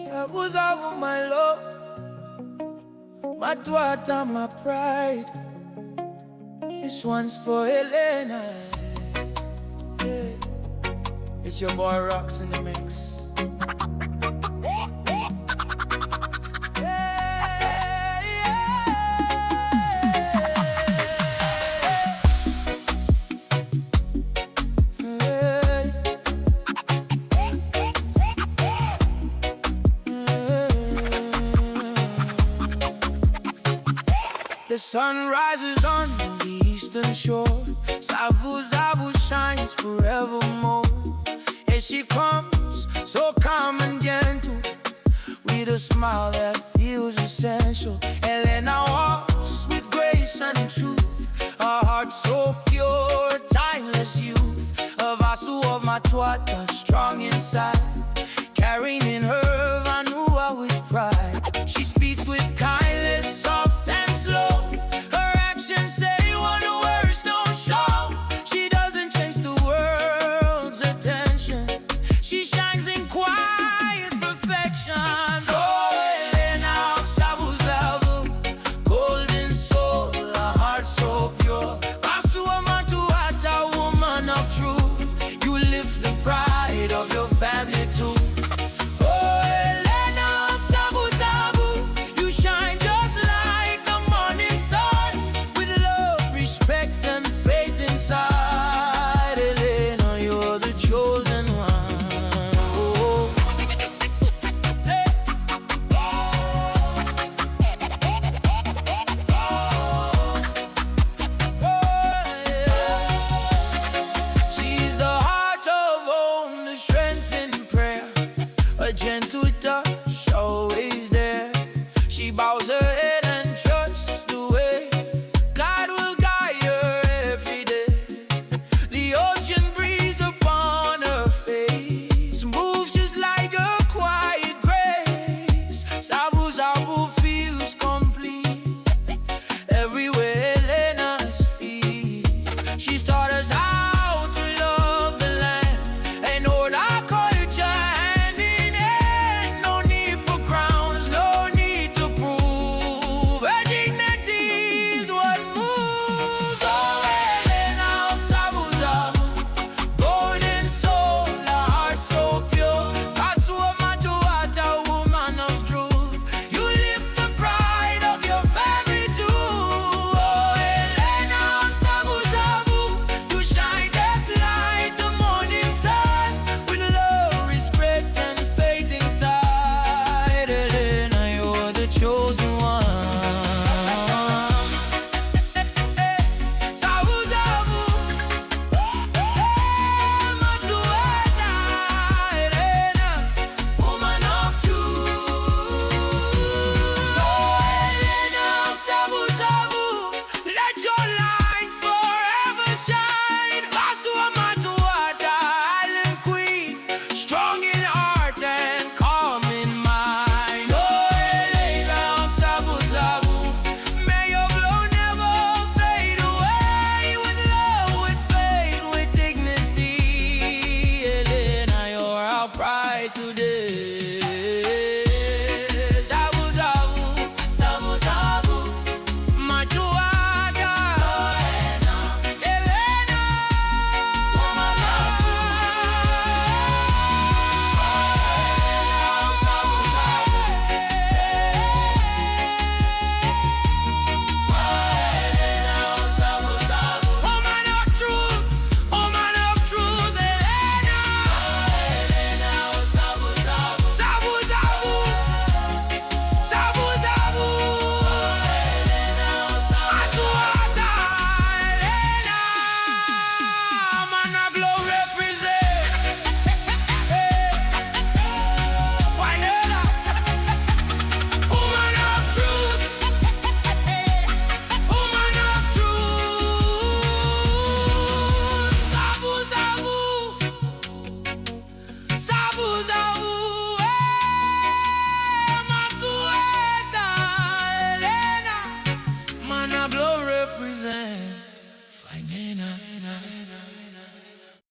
Sabuzabu, my love, my daughter, my pride. This one's for Elena. Yeah. It's your boy Rocks in the mix. The sun rises on the eastern shore. Sabuzabu shines forevermore. Here she comes, so calm and gentle, with a smile that feels essential. Elena walks with grace and truth, a heart so pure, timeless youth. A vasu of my twata, strong inside, carrying in her vanua with pride. She speaks with kindness, soft and slow. Her actions say what the words don't show. She doesn't chase the world's attention. She shines in quiet perfection. Oh, Elena of Sabuzabu, golden soul, a heart so pure. Pasua Matuata, woman of truth. You lift the pride of your family too. A gentle touch, always there. She bows her head and trusts the way God will guide her every day. The ocean breeze upon her face moves just like a quiet grace. Sabuzabu feels complete everywhere Elena's feet. She's